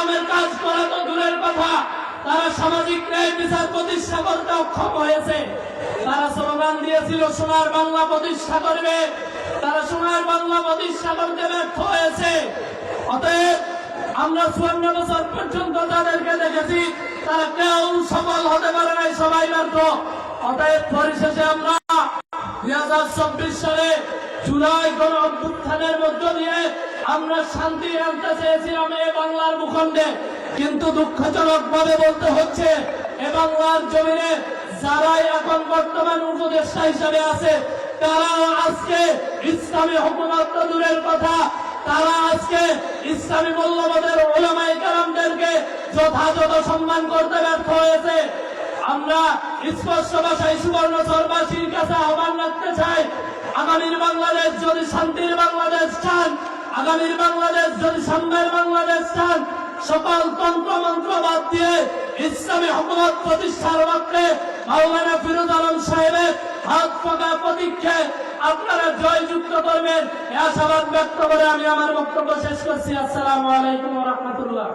ইসলামের কাজ করা তো দূরের কথা, তারা সামাজিক ন্যায় বিচার প্রতিষ্ঠা করতে অক্ষম হয়েছে। তারা স্লোগান দিয়েছিল সোনার বাংলা প্রতিষ্ঠা করবে, তারা সোনার বাংলা প্রতিষ্ঠা করতে ব্যর্থ হয়েছে। অতএব আমরা 54 বছর পর্যন্ত তাদেরকে দেখেছি, তারা কেউ সফল হতে পারে নাই, সবাই ব্যর্থ। অতএব পরিশেষে আমরা 2024 সালে জুলাই গণ অভ্যুত্থানের মধ্য দিয়ে আমরা শান্তি আনতে চেয়েছিলাম এ বাংলার ভূখণ্ডে, কিন্তু দুঃখজনক ভাবে বলতে হচ্ছে এ বাংলার জমিনে যারাই এখন বর্তমান উপদেষ্টা হিসাবে আছে, তারা আজকে ইসলামী হুকুমত তো দূরের কথা, তারা আজকে ইসলামী মূল্যবোধের উলামায়ে কেরামদেরকে যথাযথ সম্মান করতে ব্যর্থ হয়েছে। আমরা স্পষ্ট ভাষায় সুবর্ণচরবাসীর কাছে আহ্বান রাখতে চাই, আগামীর বাংলাদেশ যদি শান্তির বাংলাদেশ চান, আগামীর বাংলাদেশ যদি সাম্যের বাংলাদেশ চান, সকল তন্ত্র মন্ত্র বাদ দিয়ে ইসলামী হুকুমত প্রতিষ্ঠার লক্ষ্যে মাওলানা ফিরোজ আলম সাহেবের হাত পাকা প্রতীক্ষে আপনারা জয়যুক্ত করবেন, এই আশাবাদ ব্যক্ত করে আমি আমার বক্তব্য শেষ করছি। আসসালামু আলাইকুম ওয়া রাহমাতুল্লাহ।